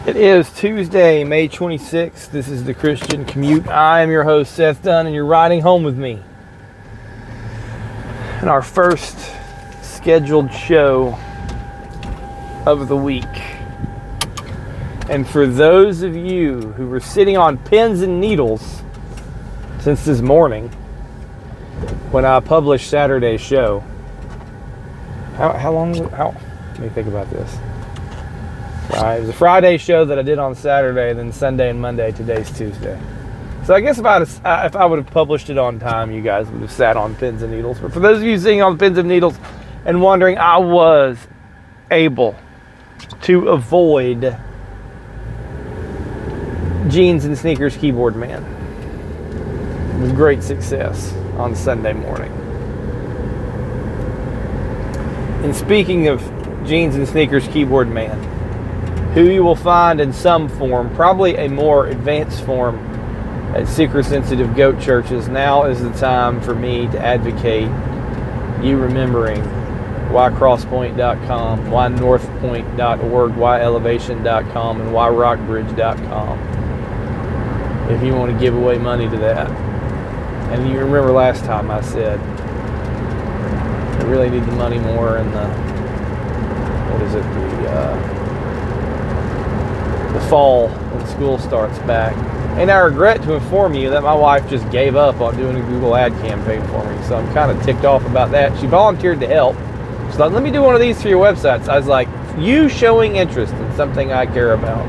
It is Tuesday, May 26th. This is the Christian Commute. I am your host, Seth Dunn, and you're riding home with me. And our first scheduled show of the week. And for those of you who were sitting on pins and needles since this morning, when I published Saturday's show, how long? Let me think about this. Right, it was a Friday show that I did on Saturday, then Sunday and Monday. Today's Tuesday. So I guess if I would have published it on time, you guys would have sat on pins and needles. But for those of you sitting on pins and needles and wondering, I was able to avoid Jeans and Sneakers Keyboard Man with great success on Sunday morning. And speaking of Jeans and Sneakers Keyboard Man, who you will find in some form, probably a more advanced form, at seeker-sensitive goat churches, now is the time for me to advocate you remembering why crosspoint.com, why northpoint.org, why elevation.com, and why rockbridge.com if you want to give away money to that. And you remember last time I said I really need the money more in the fall when school starts back. And I regret to inform you that my wife just gave up on doing a Google ad campaign for me, so I'm kind of ticked off about that. She volunteered to help. She's like, let me do one of these for your websites. I was like, you showing interest in something I care about,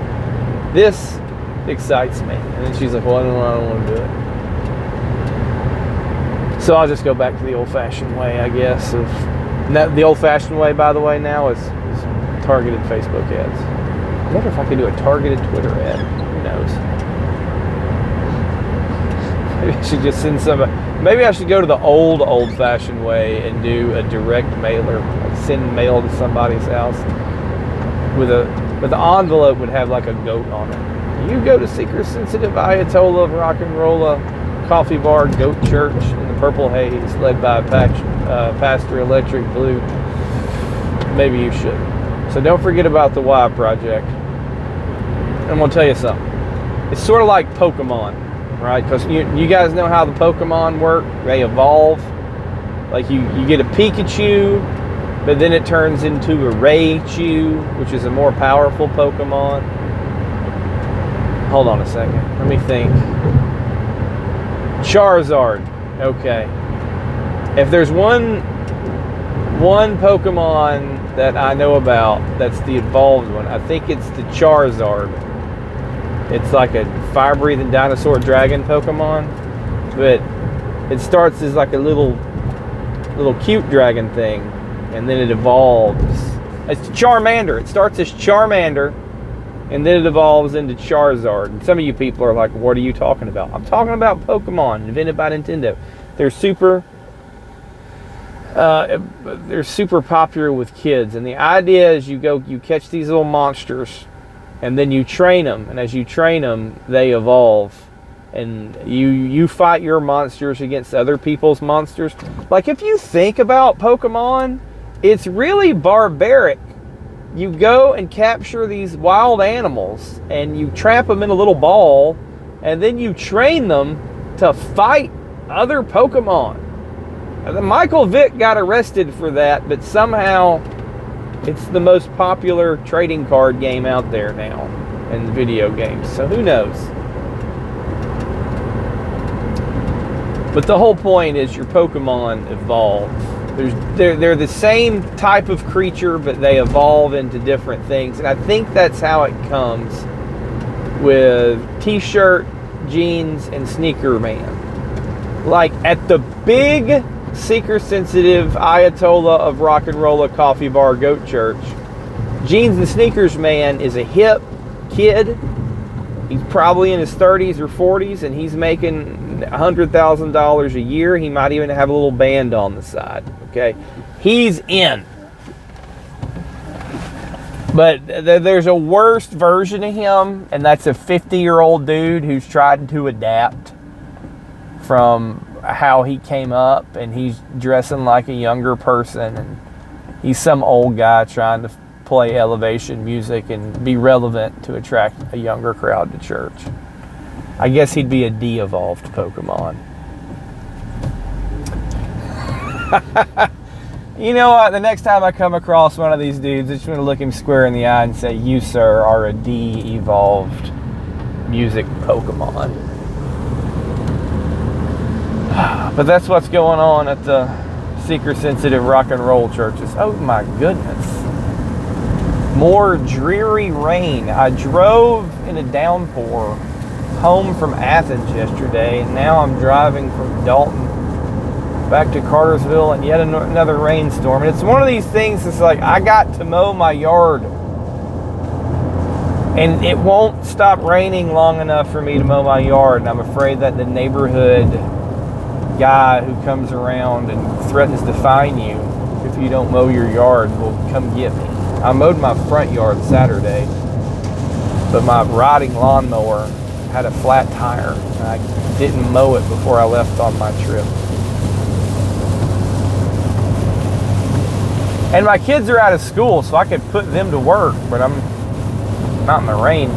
this excites me. And then she's like, well, I don't want to do it. So I'll just go back to the old-fashioned way, I guess. The old-fashioned way, by the way, now is targeted Facebook ads. I wonder if I could do a targeted Twitter ad. Who knows? Maybe I should just send maybe I should go to the old-fashioned way and do a direct mailer, like send mail to somebody's house but the envelope would have like a goat on it. You go to seeker-sensitive Ayatollah of Rock and Rolla Coffee Bar Goat Church in the Purple Haze, led by Pastor Electric Blue. Maybe you should. So don't forget about the Y Project. I'm going to tell you something. It's sort of like Pokemon, right? Because you guys know how the Pokemon work. They evolve. Like you get a Pikachu, but then it turns into a Raichu, which is a more powerful Pokemon. Hold on a second. Let me think. Charizard. Okay. If there's one Pokemon that I know about that's the evolved one, I think it's the Charizard. It's like a fire-breathing dinosaur dragon Pokemon, but it starts as like a little cute dragon thing, and then it evolves. It's Charmander. It starts as Charmander, and then it evolves into Charizard. And some of you people are like, what are you talking about? I'm talking about Pokemon invented by Nintendo. They're super popular with kids, and the idea is you catch these little monsters, and then you train them, and as you train them, they evolve, and you fight your monsters against other people's monsters. Like, if you think about Pokemon, it's really barbaric. You go and capture these wild animals, and you trap them in a little ball, and then you train them to fight other Pokemon. Michael Vick got arrested for that, but somehow it's the most popular trading card game out there now in video games. So who knows? But the whole point is your Pokemon evolve. They're the same type of creature, but they evolve into different things. And I think that's how it comes with T-shirt, jeans, and sneaker man. Like at the big seeker-sensitive Ayatollah of Rock and Rolla Coffee Bar Goat Church, Jeans and Sneakers Man is a hip kid. He's probably in his 30s or 40s, and he's making $100,000 a year. He might even have a little band on the side. Okay, he's in. But there's a worst version of him, and that's a 50-year-old dude who's tried to adapt from how he came up, and he's dressing like a younger person, and he's some old guy trying to play elevation music and be relevant to attract a younger crowd to church. I guess he'd be a de-evolved Pokemon. You know what? The next time I come across one of these dudes, I just want to look him square in the eye and say, "You, sir, are a de-evolved music Pokemon." But that's what's going on at the seeker-sensitive rock and roll churches. Oh my goodness. More dreary rain. I drove in a downpour home from Athens yesterday, and now I'm driving from Dalton back to Cartersville and yet another rainstorm. And it's one of these things that's like, I got to mow my yard and it won't stop raining long enough for me to mow my yard, and I'm afraid that the neighborhood guy who comes around and threatens to fine you if you don't mow your yard will come get me. I mowed my front yard Saturday, but my riding lawnmower had a flat tire and I didn't mow it before I left on my trip. And my kids are out of school, so I could put them to work, but I'm not in the rain.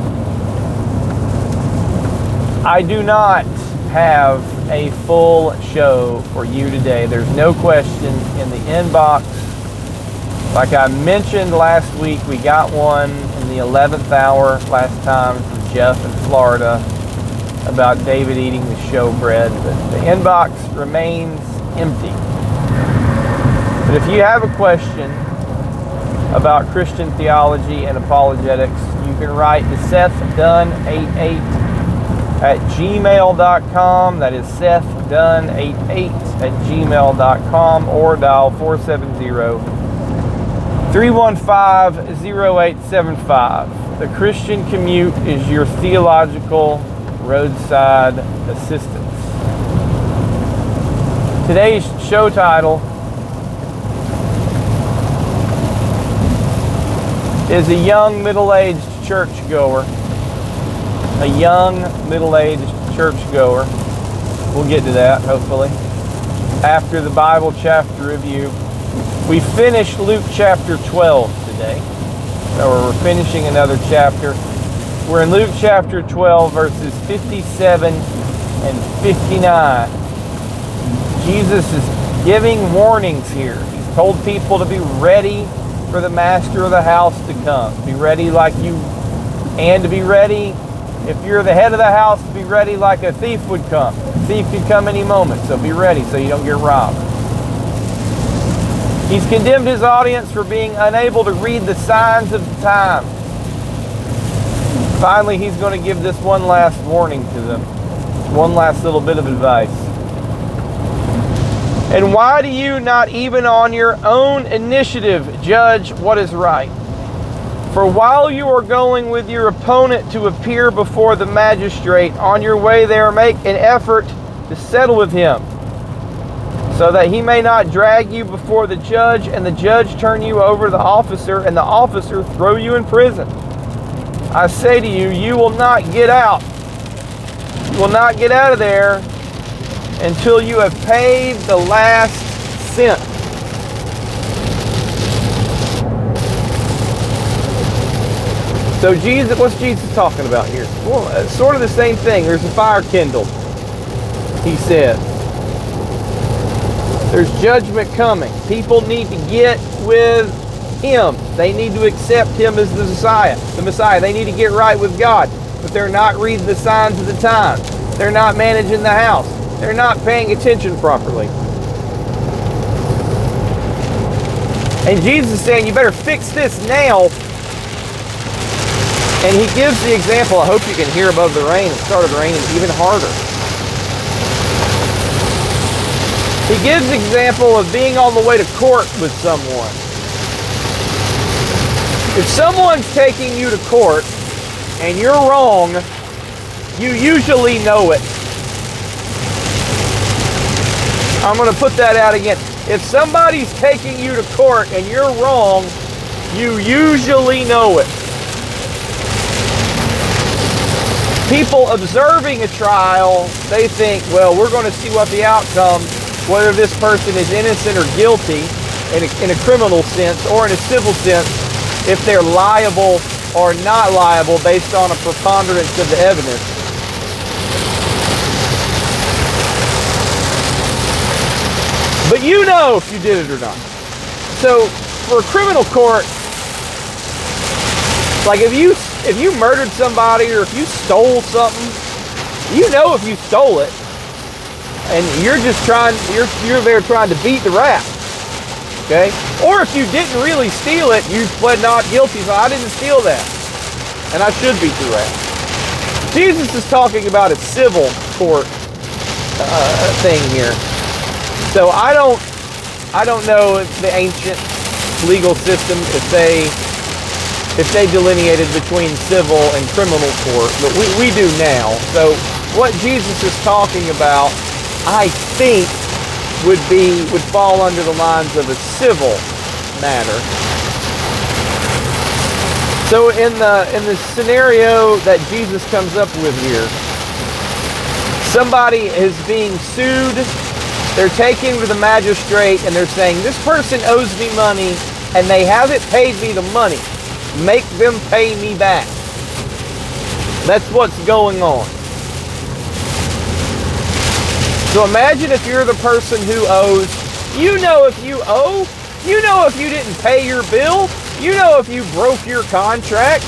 I do not have a full show for you today. There's no question in the inbox. Like I mentioned last week, we got one in the 11th hour last time from Jeff in Florida about David eating the showbread, but the inbox remains empty. But if you have a question about Christian theology and apologetics, you can write to SethDunn88 at gmail.com. That is SethDunn88 at gmail.com, or dial 470-315-0875. The Christian Commute is your theological roadside assistance. Today's show title is a young middle-aged churchgoer. A young middle-aged churchgoer. We'll get to that, hopefully, after the Bible chapter review. We finished Luke chapter 12 today. So we're finishing another chapter. We're in Luke chapter 12, verses 57 and 59. Jesus is giving warnings here. He's told people to be ready for the master of the house to come. Be ready and to be ready, if you're the head of the house, to be ready like a thief would come. A thief could come any moment, so be ready so you don't get robbed. He's condemned his audience for being unable to read the signs of the time. Finally, he's going to give this one last warning to them. One last little bit of advice. And why do you not even on your own initiative judge what is right? For while you are going with your opponent to appear before the magistrate, on your way there make an effort to settle with him, so that he may not drag you before the judge, and the judge turn you over to the officer, and the officer throw you in prison. I say to you, you will not get out. You will not get out of there until you have paid the last cent. So Jesus, what's Jesus talking about here? Well, it's sort of the same thing. There's a fire kindled, he says. There's judgment coming. People need to get with him. They need to accept him as the Messiah. They need to get right with God. But they're not reading the signs of the time. They're not managing the house. They're not paying attention properly. And Jesus is saying, you better fix this now. And he gives the example, I hope you can hear above the rain. It started raining even harder. He gives the example of being on the way to court with someone. If someone's taking you to court and you're wrong, you usually know it. I'm going to put that out again. If somebody's taking you to court and you're wrong, you usually know it. People observing a trial, they think, well, we're going to see what the outcome, whether this person is innocent or guilty in a criminal sense or in a civil sense. if they're liable or not liable based on a preponderance of the evidence. But you know if you did it or not. So for a criminal court, like if you murdered somebody or if you stole something, you know if you stole it, and you're there trying to beat the rap, okay? Or if you didn't really steal it, you pled not guilty, so I didn't steal that, and I should beat the rap. Jesus is talking about a civil court thing here. So I don't know the ancient legal system if they delineated between civil and criminal court, but we do now. So what Jesus is talking about, I think, would fall under the lines of a civil matter. So in the scenario that Jesus comes up with here, somebody is being sued. They're taken to the magistrate and they're saying, this person owes me money and they haven't paid me the money. Make them pay me back. That's what's going on. So imagine if you're the person who owes. You know if you owe. You know if you didn't pay your bill. You know if you broke your contract.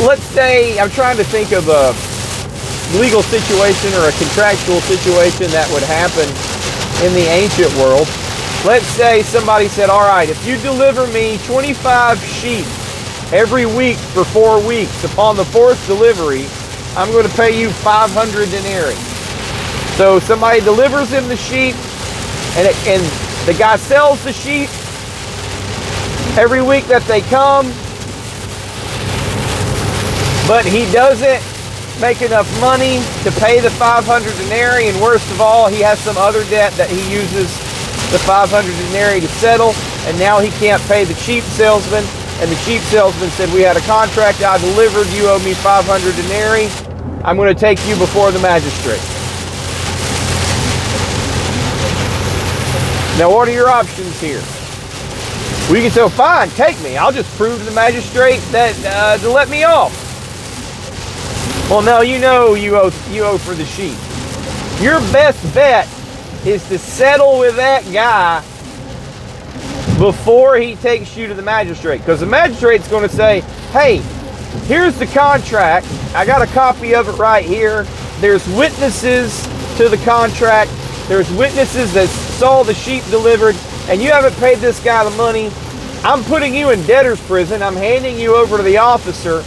Let's say, I'm trying to think of a legal situation or a contractual situation that would happen in the ancient world. Let's say somebody said, all right, if you deliver me 25 sheep every week for 4 weeks, upon the 4th delivery, I'm going to pay you 500 denarii. So somebody delivers him the sheep, and the guy sells the sheep every week that they come, but he doesn't make enough money to pay the 500 denarii, and worst of all, he has some other debt that he uses the 500 denarii to settle, and now he can't pay the sheep salesman, and the sheep salesman said, we had a contract, I delivered, you owe me 500 denarii, I'm going to take you before the magistrate. Now what are your options here? We can say, fine, take me, I'll just prove to the magistrate that to let me off. Well, no, you know you owe for the sheep. Your best bet is to settle with that guy before he takes you to the magistrate. Because the magistrate's going to say, hey, here's the contract. I got a copy of it right here. There's witnesses to the contract. There's witnesses that saw the sheep delivered, and you haven't paid this guy the money. I'm putting you in debtor's prison. I'm handing you over to the officer,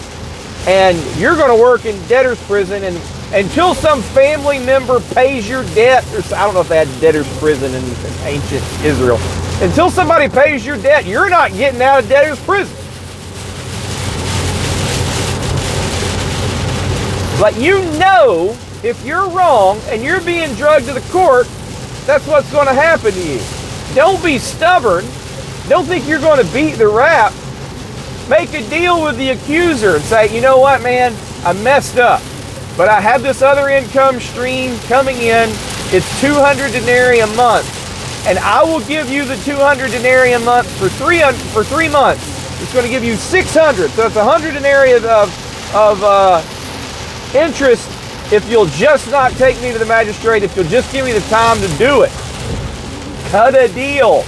and you're going to work in debtor's prison, and until some family member pays your debt, or I don't know if they had debtor's prison in ancient Israel. Until somebody pays your debt, you're not getting out of debtor's prison. But you know, if you're wrong and you're being drugged to the court, that's what's going to happen to you. Don't be stubborn. Don't think you're going to beat the rap. Make a deal with the accuser and say, you know what, man, I messed up, but I have this other income stream coming in. It's 200 denarii a month, and I will give you the 200 denarii a month for 3 months. It's going to give you 600, so it's 100 denarii of interest if you'll just not take me to the magistrate, if you'll just give me the time to do it. Cut a deal.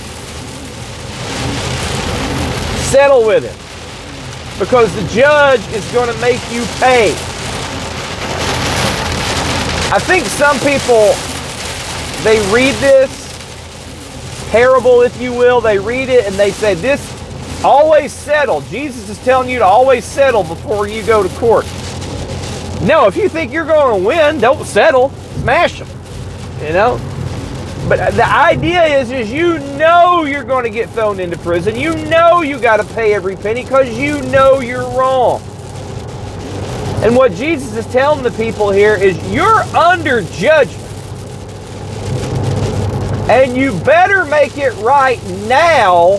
Settle with him. Because the judge is going to make you pay. I think some people, they read this parable, if you will, they read it and they say, this, always settle. Jesus is telling you to always settle before you go to court. No, if you think you're going to win, don't settle. Smash them. You know? But the idea is you know you're going to get thrown into prison. You know you got to pay every penny because you know you're wrong. And what Jesus is telling the people here is you're under judgment. And you better make it right now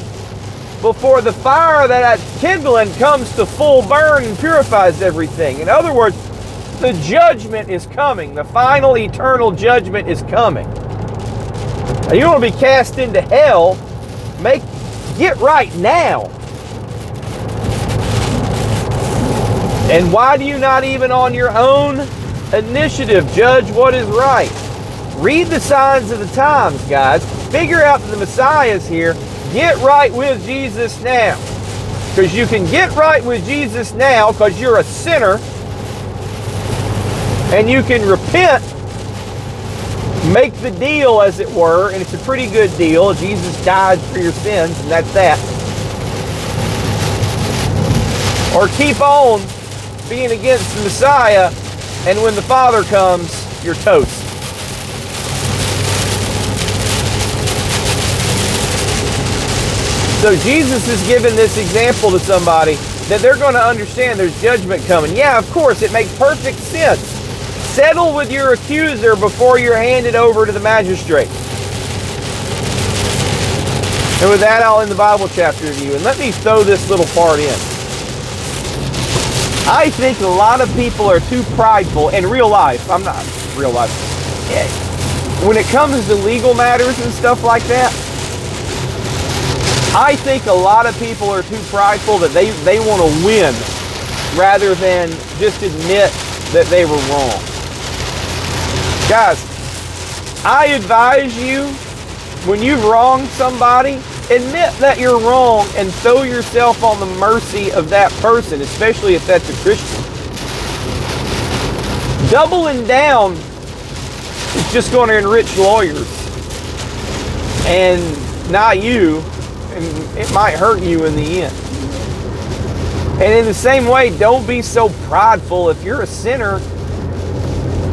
before the fire that's kindling comes to full burn and purifies everything. In other words, the judgment is coming. The final eternal judgment is coming. Now, you want to be cast into hell Get right now. And why do you not even on your own initiative judge what is right? Read the signs of the times, guys. Figure out that the Messiah is here. Get right with Jesus now. Because you can get right with Jesus now because you're a sinner. And you can repent. Make the deal, as it were. And it's a pretty good deal. Jesus died for your sins, and that's that. Or keep on being against the Messiah, and when the Father comes, you're toast. So Jesus is giving this example to somebody that they're going to understand there's judgment coming. Yeah, of course, it makes perfect sense. Settle with your accuser before you're handed over to the magistrate. And with that, I'll end the Bible chapter review. And let me throw this little part in. I think a lot of people are too prideful in real life. I'm not real life. When it comes to legal matters and stuff like that, I think a lot of people are too prideful that they want to win rather than just admit that they were wrong. Guys, I advise you, when you've wronged somebody, admit that you're wrong and throw yourself on the mercy of that person, especially if that's a Christian. Doubling down is just going to enrich lawyers and not you, and it might hurt you in the end. And in the same way, don't be so prideful. If you're a sinner,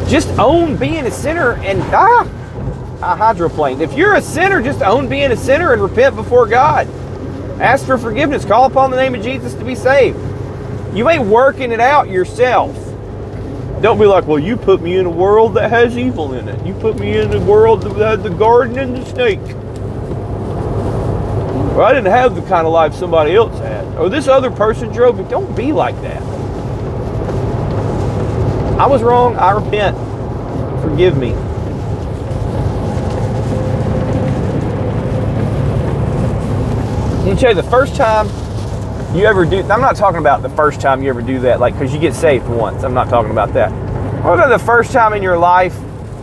just own being a sinner and I hydroplaned. If you're a sinner, just own being a sinner and repent before God. Ask for forgiveness. Call upon the name of Jesus to be saved. You ain't working it out yourself. Don't be like, well, you put me in a world that has evil in it. You put me in a world that had the garden and the snake. Well, I didn't have the kind of life somebody else had. Or this other person drove me. Don't be like that. I was wrong. I repent. Forgive me. Let me tell you, the first time you ever do, I'm not talking about the first time you ever do that, like, because you get saved once. I'm not talking about that. What about the first time in your life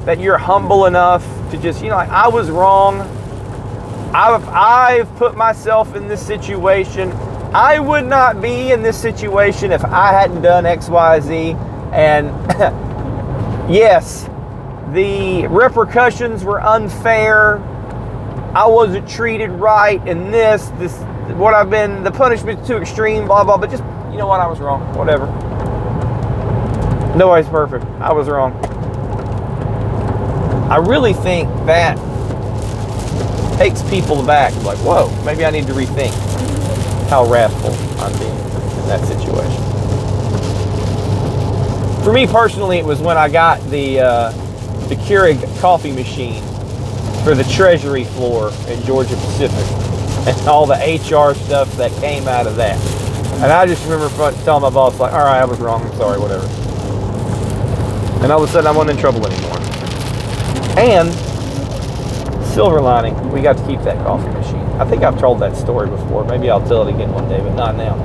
that you're humble enough to just, like, I was wrong. I've put myself in this situation. I would not be in this situation if I hadn't done X, Y, Z. And yes, the repercussions were unfair. I wasn't treated right, and the punishment's too extreme, blah, blah, but just, you know what, I was wrong, whatever. Nobody's perfect. I was wrong. I really think that takes people back, like, whoa, maybe I need to rethink how wrathful I'm being in that situation. For me personally, it was when I got the Keurig coffee machine for the Treasury floor in Georgia Pacific and all the HR stuff that came out of that. And I just remember telling my boss, like, all right, I was wrong, I'm sorry, whatever. And all of a sudden, I wasn't in trouble anymore. And silver lining, we got to keep that coffee machine. I think I've told that story before. Maybe I'll tell it again one day, but not now.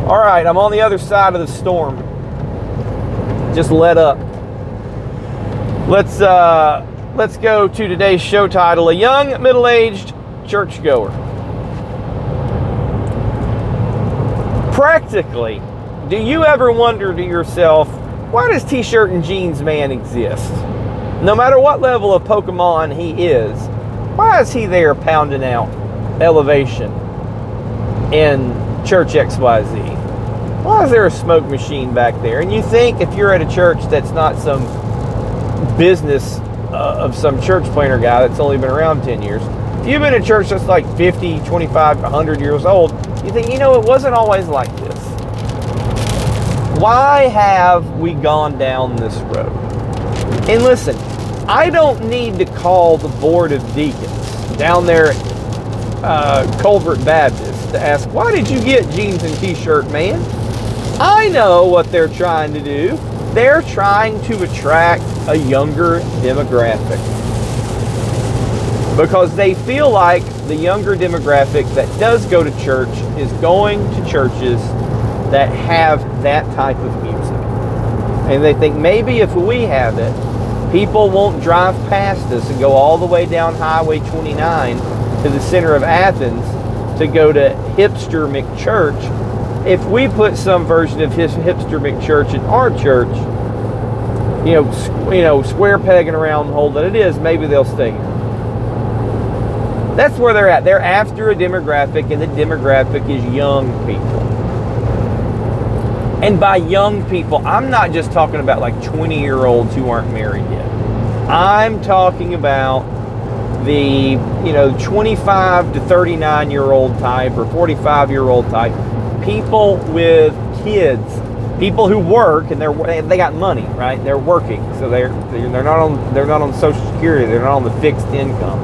All right, I'm on the other side of the storm. Just let up. Let's go to today's show title: A Young Middle-Aged Churchgoer. Practically, do you ever wonder to yourself, why does T-shirt and jeans man exist? No matter what level of Pokemon he is, why is he there pounding out elevation in Church XYZ? Why is there a smoke machine back there? And you think if you're at a church that's not some business of some church planter guy that's only been around 10 years, if you've been in a church that's like 50, 25, 100 years old, you think, it wasn't always like this. Why have we gone down this road? And listen, I don't need to call the board of deacons down there at Culvert Baptist to ask, why did you get jeans and T-shirt, man? I know what they're trying to do. They're trying to attract a younger demographic because they feel like the younger demographic that does go to church is going to churches that have that type of music. And they think maybe if we have it, people won't drive past us and go all the way down Highway 29 to the center of Athens to go to Hipster McChurch. If we put some version of his Hipster McChurch in our church, square pegging around the hole that it is, maybe they'll stay here. That's where they're at. They're after a demographic, and the demographic is young people. And by young people, I'm not just talking about like 20-year-olds who aren't married yet. I'm talking about the 25 to 39-year-old type or 45-year-old type. People with kids. People who work and they got money, right? They're working, so they're not on Social Security. They're not on the fixed income.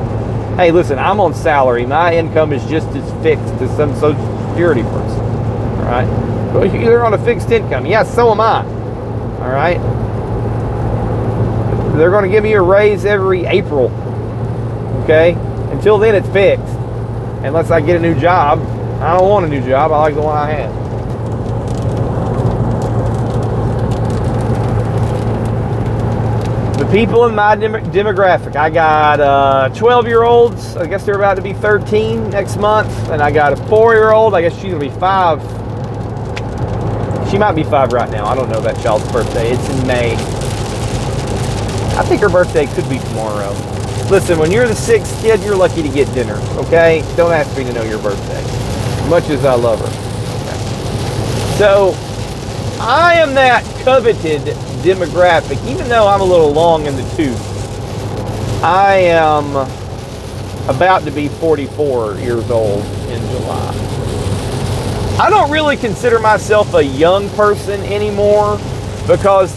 Hey, listen, I'm on salary. My income is just as fixed as some Social Security person. All right, but you're on a fixed income. Yeah, so am I. All right. They're going to give me a raise every April. Okay. Until then, it's fixed. Unless I get a new job. I don't want a new job. I like the one I have. The people in my demographic, I got 12-year-olds. I guess they're about to be 13 next month. And I got a 4-year-old. I guess she's going to be 5. She might be 5 right now. I don't know that child's birthday. It's in May. I think her birthday could be tomorrow. Listen, when you're the 6th kid, you're lucky to get dinner, okay? Don't ask me to know your birthday, as much as I love her. Okay. So, I am that coveted demographic, even though I'm a little long in the tooth. I am about to be 44 years old in July. I don't really consider myself a young person anymore, because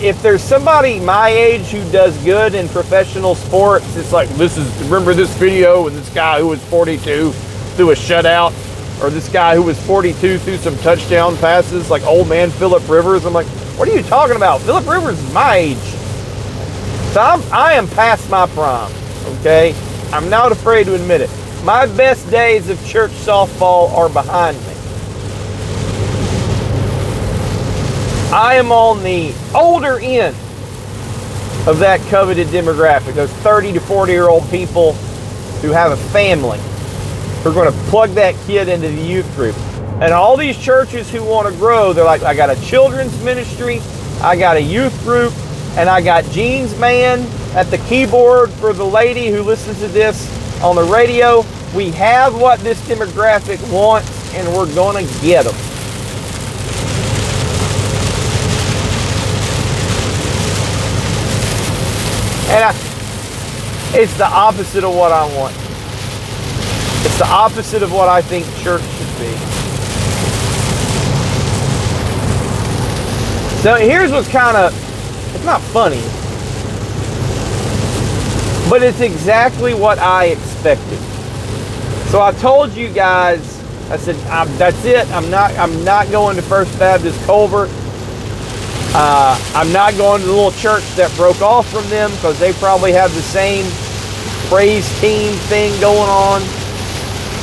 if there's somebody my age who does good in professional sports, it's like, remember this video and this guy who was 42 threw a shutout, or this guy who was 42 threw some touchdown passes, like old man Phillip Rivers. I'm like, what are you talking about? Phillip Rivers is my age. So I am past my prime, okay? I'm not afraid to admit it. My best days of church softball are behind me. I am on the older end of that coveted demographic, those 30 to 40-year-old people who have a family, who are going to plug that kid into the youth group. And all these churches who want to grow, they're like, I got a children's ministry, I got a youth group, and I got Jeans Man at the keyboard for the lady who listens to this on the radio. We have what this demographic wants, and we're going to get them. And it's the opposite of what I want. It's the opposite of what I think church should be. So here's what's it's not funny, but it's exactly what I expected. So I told you guys, I said, that's it. I'm not going to First Baptist Colbert. I'm not going to the little church that broke off from them, because they probably have the same praise team thing going on.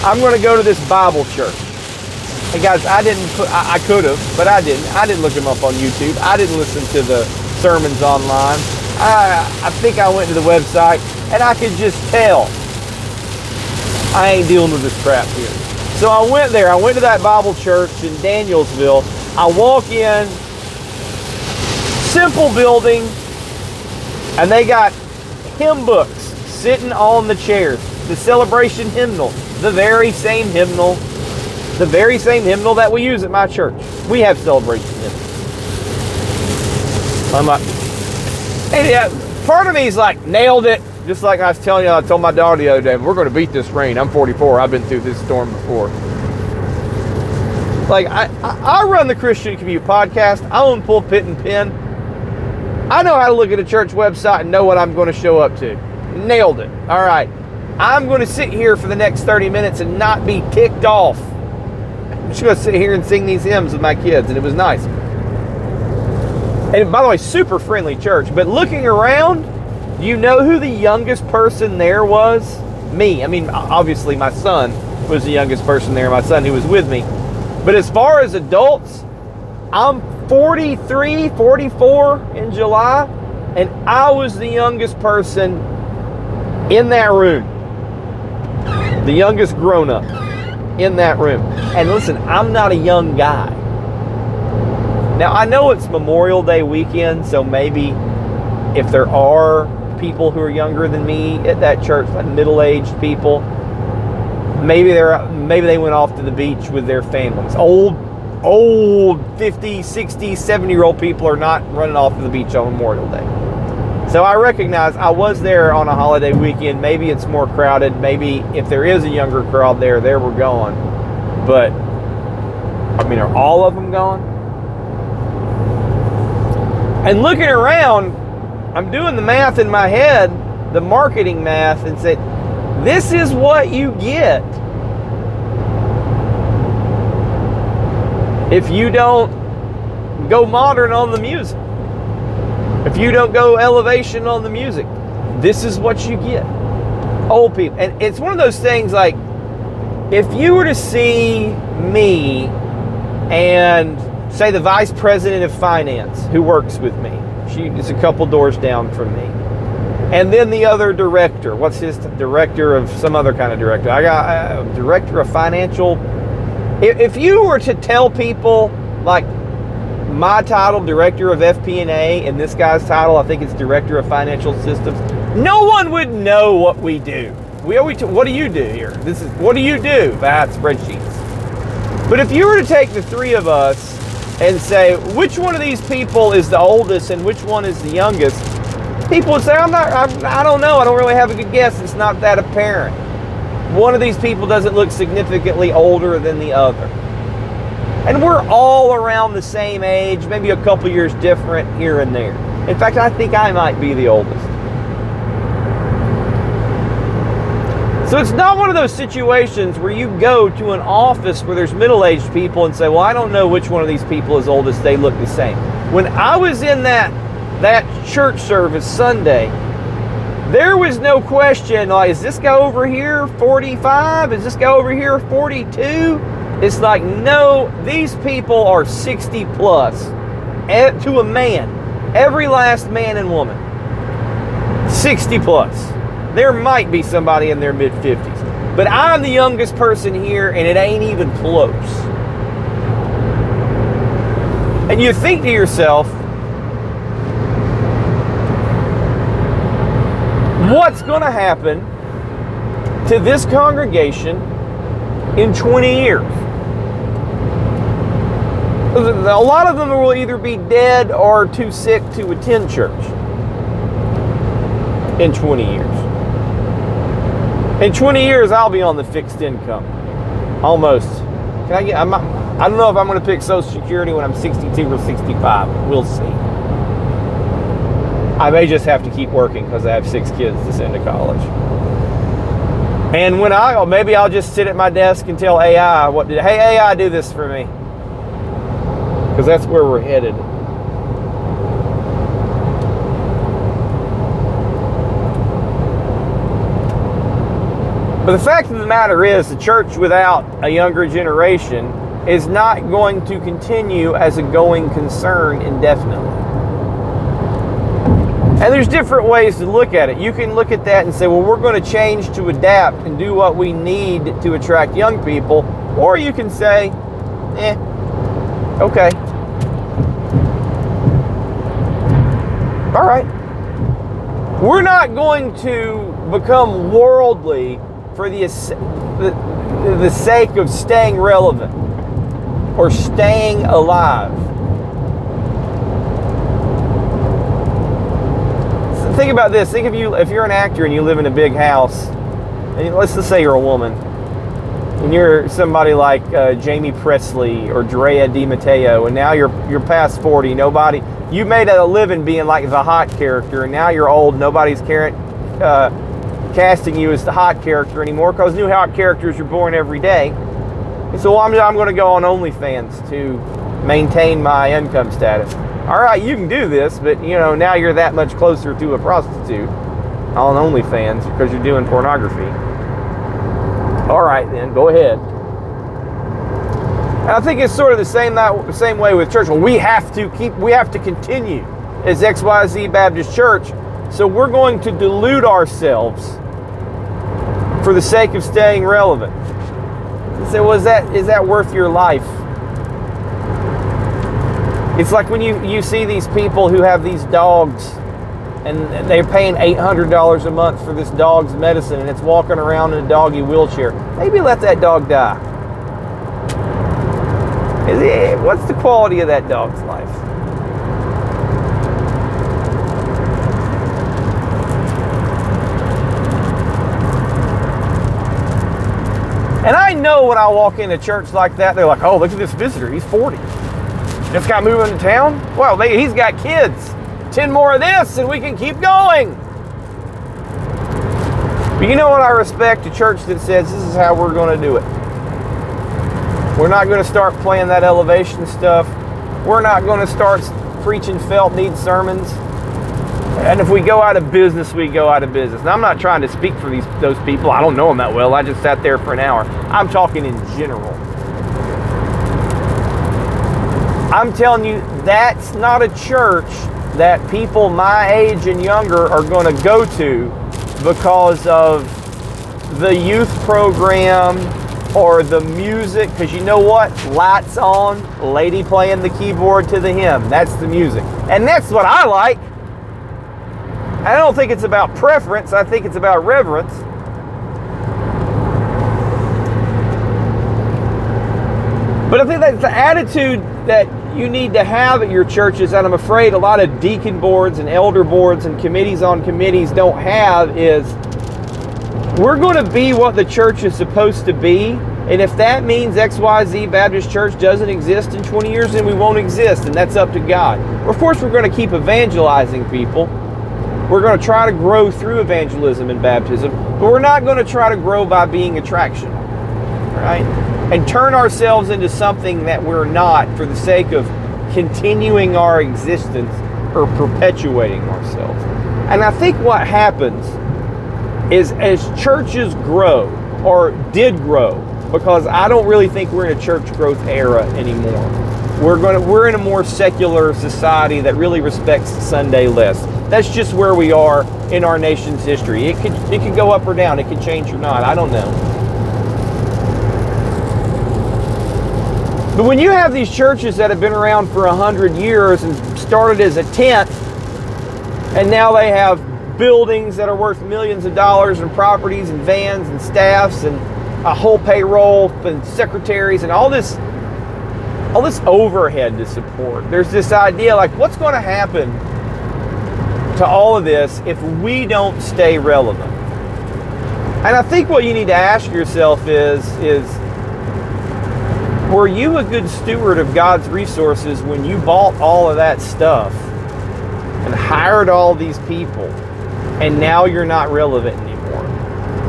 I'm going to go to this Bible church. Hey guys, I could have, but I didn't. I didn't look them up on YouTube. I didn't listen to the sermons online. I think I went to the website, and I could just tell I ain't dealing with this crap here. So I went there. I went to that Bible church in Danielsville. I walk in, simple building, and they got hymn books sitting on the chairs. The celebration hymnal, the very same hymnal that we use at my church. We have celebration hymnals. I'm like, hey, yeah, part of me is like, nailed it. Just like I was telling you, I told my daughter the other day, we're going to beat this rain. I'm 44. I've been through this storm before. Like, I run the Christian Commute podcast. I own Pulpit and Pen. I know how to look at a church website and know what I'm going to show up to. Nailed it. All right. I'm going to sit here for the next 30 minutes and not be ticked off. I'm just going to sit here and sing these hymns with my kids, and it was nice. And by the way, super friendly church. But looking around, do you know who the youngest person there was? me. I mean, obviously my son was the youngest person there, my son who was with me. But as far as adults, I'm 43, 44 in July, and I was the youngest person in that room. The youngest grown-up in that room. And listen, I'm not a young guy. Now, I know it's Memorial Day weekend, so maybe if there are people who are younger than me at that church, like middle-aged people, maybe they went off to the beach with their families. Old 50, 60, 70-year-old people are not running off to the beach on Memorial Day. So I recognize I was there on a holiday weekend. Maybe it's more crowded. Maybe if there is a younger crowd there, they were gone. But, I mean, are all of them gone? And looking around, I'm doing the math in my head, the marketing math, and say, this is what you get if you don't go modern on the music. If you don't go elevation on the music. This is what you get. Old people. And it's one of those things like, if you were to see me and say the vice president of finance who works with me, she is a couple doors down from me, and then the other director, what's his director of some other kind of director, I got a director of financial. If you were to tell people like my title, director of FP&A, and this guy's title, I think it's director of financial systems, no one would know what we do. What do you do here? What do you do? Spreadsheets. But if you were to take the three of us and say, which one of these people is the oldest and which one is the youngest, people would say, I don't know. I don't really have a good guess. It's not that apparent. One of these people doesn't look significantly older than the other. And we're all around the same age, maybe a couple years different here and there. In fact, I think I might be the oldest. So it's not one of those situations where you go to an office where there's middle-aged people and say, well, I don't know which one of these people is oldest. They look the same. When I was in that church service Sunday, there was no question, like, is this guy over here 45? Is this guy over here 42? It's like, no, these people are 60 plus to a man. Every last man and woman. 60 plus. There might be somebody in their mid-50s. But I'm the youngest person here, and it ain't even close. And you think to yourself, what's going to happen to this congregation in 20 years? A lot of them will either be dead or too sick to attend church in 20 years. In 20 years, I'll be on the fixed income. Almost. I don't know if I'm going to pick Social Security when I'm 62 or 65. We'll see. I may just have to keep working because I have 6 kids to send to college. And when maybe I'll just sit at my desk and tell AI, hey AI, do this for me. Because that's where we're headed. But the fact of the matter is, the church without a younger generation is not going to continue as a going concern indefinitely. And there's different ways to look at it. You can look at that and say, well, we're going to change to adapt and do what we need to attract young people. Or you can say, okay. All right. We're not going to become worldly for the sake of staying relevant or staying alive. So think about this. Think if you're an actor and you live in a big house, and let's just say you're a woman, and you're somebody like Jamie Presley or Drea DiMatteo, and now you're past 40. You made a living being like the hot character, and now you're old. Nobody's casting you as the hot character anymore because new hot characters are born every day. And so I'm going to go on OnlyFans to maintain my income status. All right, you can do this, but now you're that much closer to a prostitute on OnlyFans because you're doing pornography. All right, then, go ahead. And I think it's sort of the same way with church. Well, we have to continue as XYZ Baptist Church, so we're going to delude ourselves for the sake of staying relevant. You say, well, is that worth your life? It's like when you see these people who have these dogs and they're paying $800 a month for this dog's medicine and it's walking around in a doggy wheelchair. Maybe let that dog die. What's the quality of that dog's life? And I know when I walk into church like that, they're like, oh, look at this visitor. He's 40. Just got moving to town? Well, he's got kids. 10 more of this and we can keep going. But you know what I respect? A church that says this is how we're going to do it. We're not going to start playing that elevation stuff. We're not going to start preaching felt need sermons. And if we go out of business, we go out of business. Now, I'm not trying to speak for those people. I don't know them that well. I just sat there for an hour. I'm talking in general. I'm telling you, that's not a church that people my age and younger are going to go to because of the youth program or the music. Because you know what? Lights on, lady playing the keyboard to the hymn. That's the music. And that's what I like. I don't think it's about preference. I think it's about reverence. But I think that's the attitude that you need to have at your churches, and I'm afraid a lot of deacon boards and elder boards and committees on committees don't have, is we're going to be what the church is supposed to be, and if that means XYZ Baptist Church doesn't exist in 20 years, then we won't exist, and that's up to God. Of course, we're going to keep evangelizing people. We're going to try to grow through evangelism and baptism, but we're not going to try to grow by being attraction, right? And turn ourselves into something that we're not for the sake of continuing our existence or perpetuating ourselves. And I think what happens is as churches grow, or did grow, because I don't really think we're in a church growth era anymore. We're in a more secular society that really respects Sunday less. That's just where we are in our nation's history. It could go up or down. It could change or not. I don't know. But when you have these churches that have been around for 100 years and started as a tent, and now they have buildings that are worth millions of dollars and properties and vans and staffs and a whole payroll and secretaries and all this overhead to support. There's this idea like, what's going to happen to all of this if we don't stay relevant? And I think what you need to ask yourself is were you a good steward of God's resources when you bought all of that stuff and hired all these people, and now you're not relevant anymore?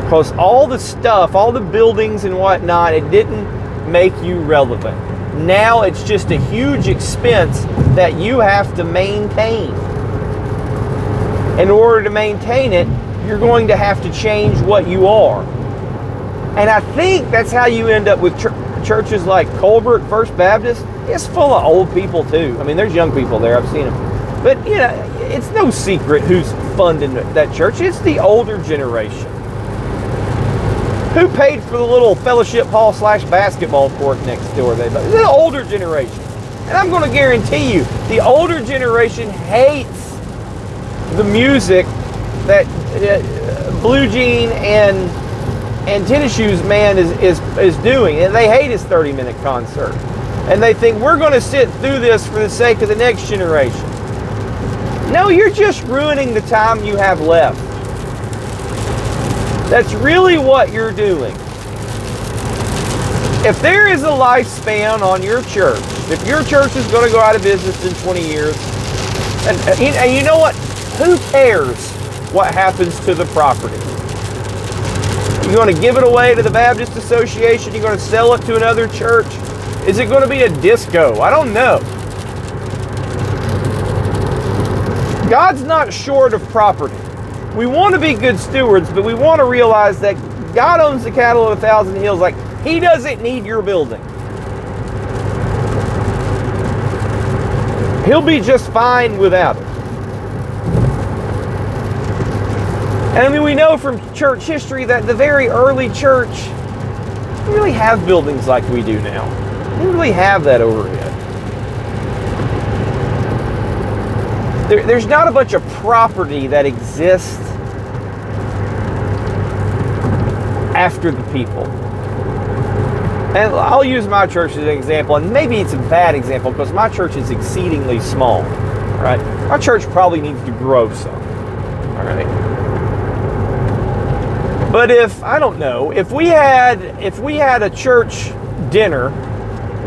Because all the stuff, all the buildings and whatnot, it didn't make you relevant. Now it's just a huge expense that you have to maintain. In order to maintain it, you're going to have to change what you are. And I think that's how you end up with churches like Colbert First Baptist. It's full of old people too. I mean, there's young people there. I've seen them. But, you know, it's no secret who's funding that church. It's the older generation. Who paid for the little fellowship hall / basketball court next door? It's the older generation. And I'm going to guarantee you, the older generation hates the music that Blue Jean and Tennis Shoes Man is doing. And they hate his 30-minute concert. And they think we're going to sit through this for the sake of the next generation. No, you're just ruining the time you have left. That's really what you're doing. If there is a lifespan on your church, if your church is going to go out of business in 20 years, and you know what? Who cares what happens to the property? You're going to give it away to the Baptist Association? You're going to sell it to another church? Is it going to be a disco? I don't know. God's not short of property. We want to be good stewards, but we want to realize that God owns the cattle on 1,000 hills. Like, he doesn't need your building. He'll be just fine without it. And I mean, we know from church history that the very early church didn't really have buildings like we do now. They didn't really have that overhead. There's not a bunch of property that exists after the people. And I'll use my church as an example, and maybe it's a bad example because my church is exceedingly small, right? Our church probably needs to grow some, all right? But if we had a church dinner,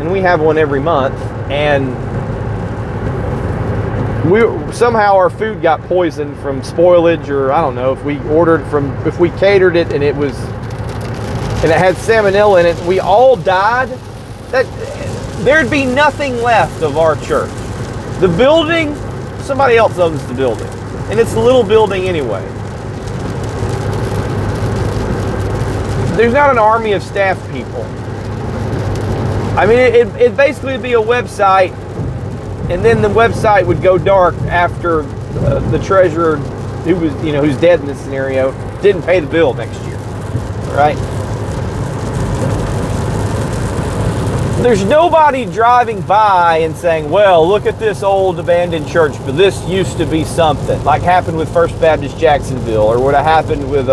and we have one every month, and somehow our food got poisoned from spoilage, or I don't know, if we catered it and it had salmonella in it, we all died, there'd be nothing left of our church. The building, somebody else owns the building, and it's a little building anyway. There's not an army of staff people. I mean, it basically would be a website, and then the website would go dark after the treasurer, who's dead in this scenario, didn't pay the bill next year, right? There's nobody driving by and saying, well, look at this old abandoned church, but this used to be something, like happened with First Baptist Jacksonville, or what happened with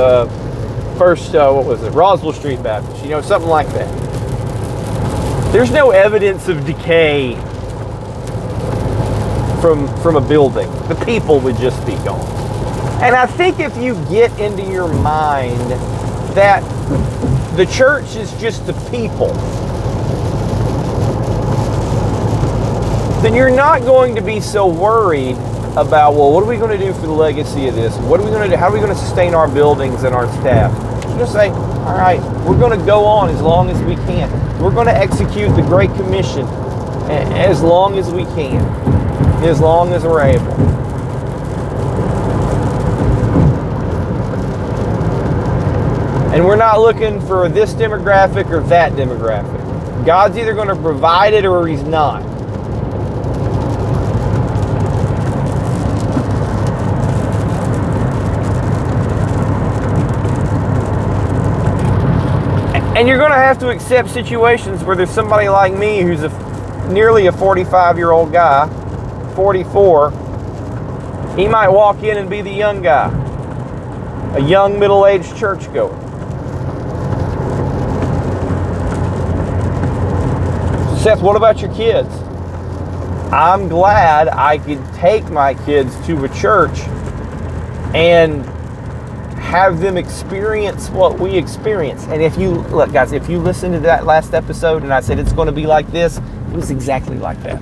Roswell Street Baptist, something like that. There's no evidence of decay from a building. The people would just be gone. And I think if you get into your mind that the church is just the people, then you're not going to be so worried about, well, what are we going to do for the legacy of this? What are we going to do? How are we going to sustain our buildings and our staff? You're going to say, all right, we're going to go on as long as we can. We're going to execute the Great Commission as long as we can, as long as we're able. And we're not looking for this demographic or that demographic. God's either going to provide it or he's not. And you're going to have to accept situations where there's somebody like me who's nearly a 45-year-old guy, 44. He might walk in and be the young guy, a young middle-aged churchgoer. Seth, what about your kids? I'm glad I could take my kids to a church and have them experience what we experience. And if you listen to that last episode and I said it's going to be like this, it was exactly like that.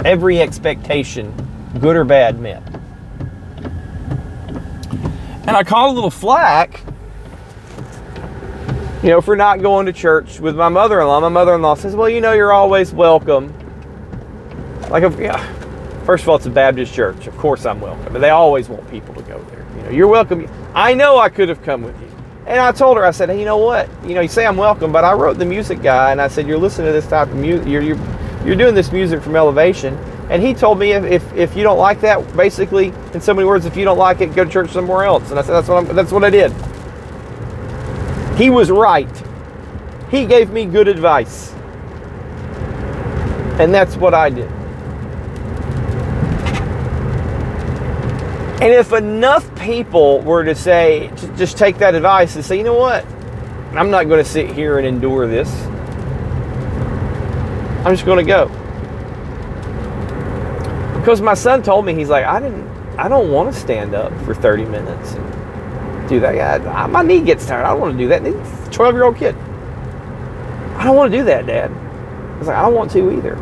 Every expectation, good or bad, met. And I caught a little flack, for not going to church with my mother-in-law. My mother-in-law says, well, you're always welcome. First of all, it's a Baptist church. Of course I'm welcome. But they always want people to go there. You're welcome. I know I could have come with you. And I told her, I said, hey, you know what? You say I'm welcome, but I wrote the music guy, and I said, you're listening to this type of music. You're doing this music from Elevation. And he told me if you don't like that, basically, in so many words, if you don't like it, go to church somewhere else. And I said, that's what I did. He was right. He gave me good advice. And that's what I did. And if enough people were to say, just take that advice and say, you know what? I'm not going to sit here and endure this. I'm just going to go. Because my son told me, he's like, I don't want to stand up for 30 minutes and do that. My knee gets tired. I don't want to do that. He's a 12-year-old kid. I don't want to do that, Dad. I was like, I don't want to either.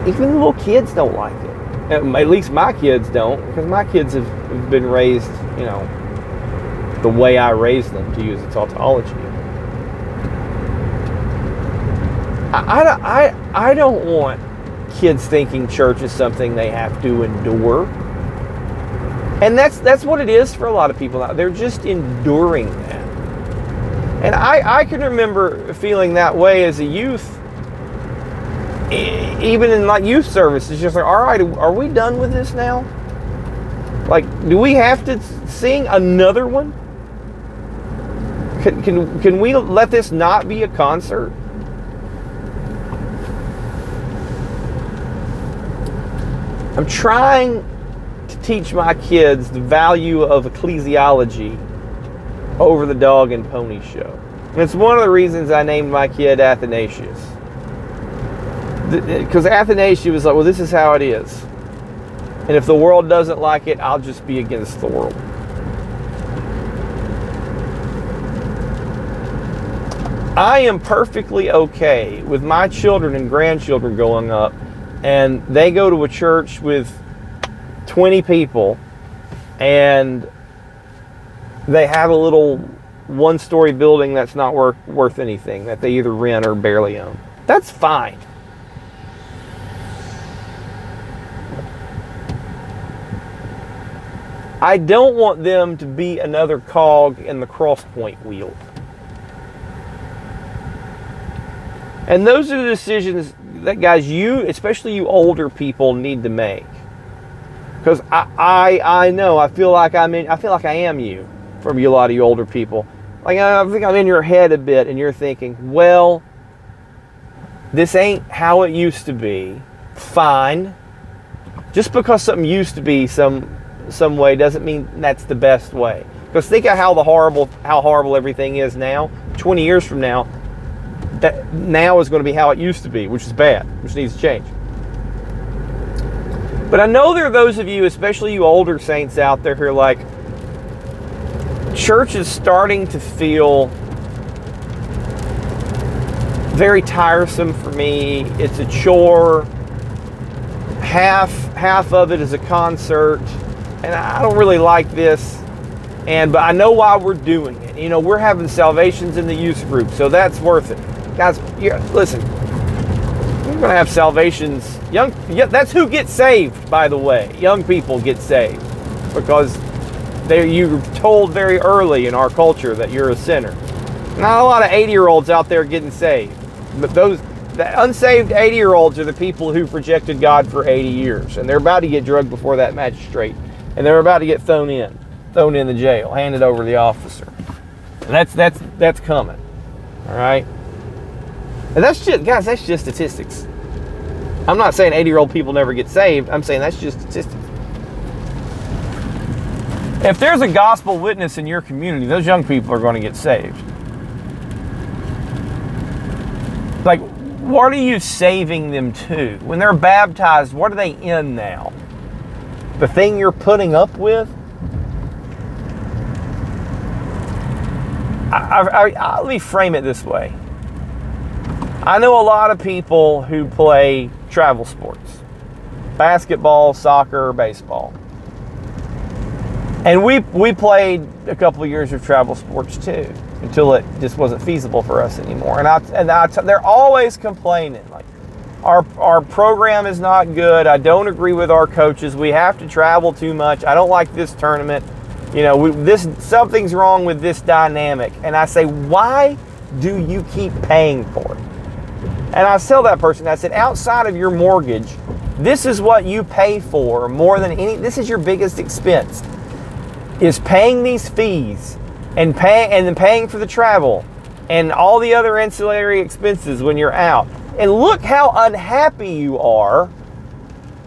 Even the little kids don't like it. At least my kids don't, because my kids have been raised, the way I raised them, to use a tautology. I don't want kids thinking church is something they have to endure. And that's what it is for a lot of people now. They're just enduring that. And I can remember feeling that way as a youth, even in like youth service. It's just like, all right, are we done with this now? Like, do we have to sing another one? Can we let this not be a concert? I'm trying to teach my kids the value of ecclesiology over the dog and pony show. And it's one of the reasons I named my kid Athanasius. Because Athanasius was like, well, this is how it is. And if the world doesn't like it, I'll just be against the world. I am perfectly okay with my children and grandchildren going up and they go to a church with 20 people and they have a little one-story building that's not worth anything, that they either rent or barely own. That's fine. I don't want them to be another cog in the cross-point wheel. And those are the decisions that, guys, you, especially you older people, need to make. Because I know, I feel like I am you, from you, a lot of you older people. Like, I think I'm in your head a bit, and you're thinking, well, this ain't how it used to be. Fine. Just because something used to be some way doesn't mean that's the best way. Because think of how horrible everything is now. 20 years from now, that now is going to be how it used to be, which is bad, which needs to change. But I know there are those of you, especially you older saints out there, who are like, church is starting to feel very tiresome for me. It's a chore. Half of it is a concert, and I don't really like this. But I know why we're doing it. You know, we're having salvations in the youth group, so that's worth it. Guys, listen, we're going to have salvations. That's who gets saved, by the way. Young people get saved because you're told very early in our culture that you're a sinner. Not a lot of 80-year-olds out there getting saved, but the unsaved 80-year-olds are the people who rejected God for 80 years, and they're about to get drugged before that magistrate, and they're about to get thrown in the jail, handed over to the officer. And that's coming. All right. And that's just statistics. I'm not saying 80-year-old people never get saved. I'm saying that's just statistics. If there's a gospel witness in your community, those young people are going to get saved. Like, what are you saving them to? When they're baptized, what are they in now? The thing you're putting up with? Let me frame it this way. I know a lot of people who play travel sports. Basketball, soccer, baseball. And we played a couple of years of travel sports too, until it just wasn't feasible for us anymore. And they're always complaining, like, our program is not good. I don't agree with our coaches. We have to travel too much. I don't like this tournament. You know, something's wrong with this dynamic. And I say, why do you keep paying for it? And I tell that person, I said, outside of your mortgage, this is what you pay for more than this is your biggest expense, is paying these fees and then paying for the travel and all the other ancillary expenses when you're out. And look how unhappy you are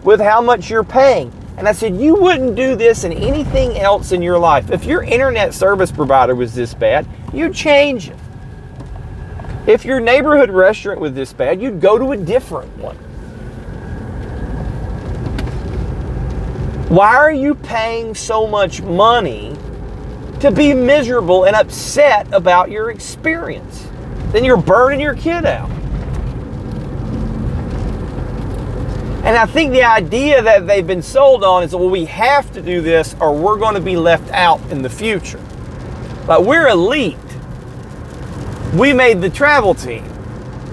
with how much you're paying. And I said, you wouldn't do this in anything else in your life. If your internet service provider was this bad, you'd change it. If your neighborhood restaurant was this bad, you'd go to a different one. Why are you paying so much money to be miserable and upset about your experience? Then you're burning your kid out. And I think the idea that they've been sold on is, well, we have to do this or we're going to be left out in the future. Like, we're elite. We made the travel team.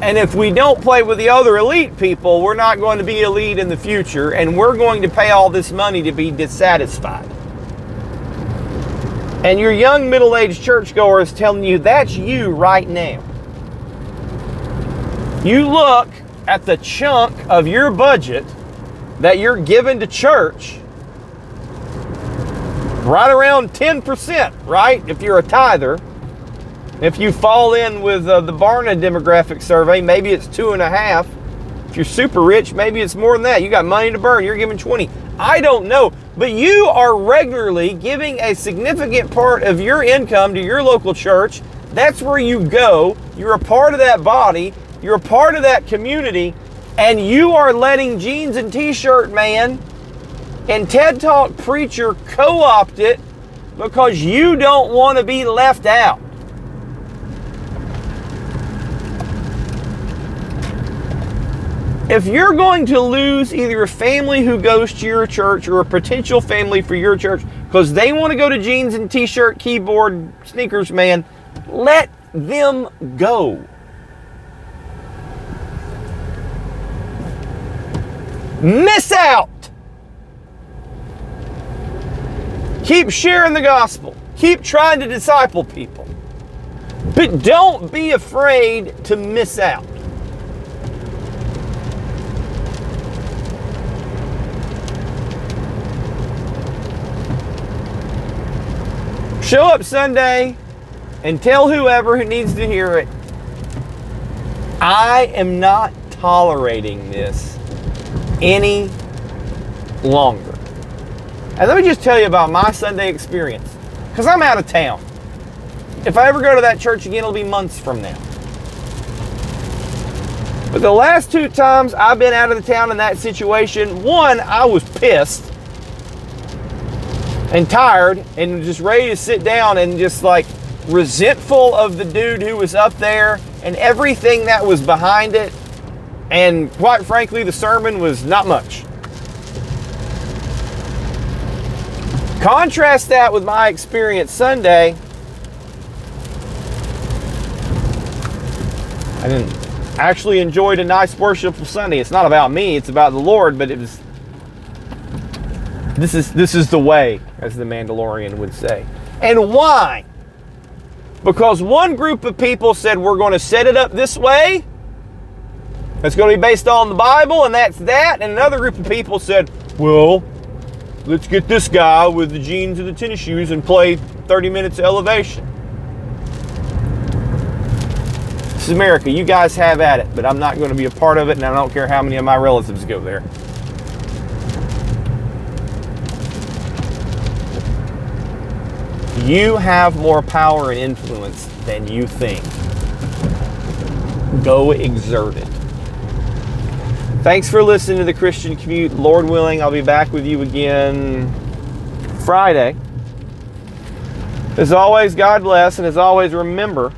And if we don't play with the other elite people, we're not going to be elite in the future, and we're going to pay all this money to be dissatisfied. And your young middle-aged churchgoer is telling you that's you right now. You look at the chunk of your budget that you're giving to church, right around 10%, right? If you're a tither. If you fall in with the Barna demographic survey, maybe it's 2.5. If you're super rich, maybe it's more than that. You got money to burn, you're giving 20. I don't know, but you are regularly giving a significant part of your income to your local church. That's where you go. You're a part of that body. You're a part of that community, and you are letting Jeans and T-shirt man and TED Talk preacher co-opt it because you don't want to be left out. If you're going to lose either a family who goes to your church or a potential family for your church because they want to go to Jeans and T-shirt, keyboard, sneakers man, let them go. Miss out. Keep sharing the gospel. Keep trying to disciple people. But don't be afraid to miss out. Show up Sunday and tell whoever who needs to hear it, I am not tolerating this any longer. And let me just tell you about my Sunday experience, because I'm out of town. If I ever go to that church again, it'll be months from now. But the last 2 times I've been out of the town in that situation, one, I was pissed and tired and just ready to sit down and just like resentful of the dude who was up there and everything that was behind it. And quite frankly, the sermon was not much. Contrast that with my experience Sunday. I didn't actually enjoyed a nice worshipful Sunday. It's not about me, it's about the Lord, but it was this is the way, as the Mandalorian would say. And why? Because one group of people said we're going to set it up this way. It's going to be based on the Bible, and that's that. And another group of people said, well, let's get this guy with the jeans and the tennis shoes and play 30 minutes of Elevation. This is America. You guys have at it, but I'm not going to be a part of it, and I don't care how many of my relatives go there. You have more power and influence than you think. Go exert it. Thanks for listening to The Christian Commute. Lord willing, I'll be back with you again Friday. As always, God bless, and as always, remember,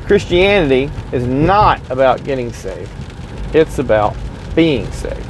Christianity is not about getting saved. It's about being saved.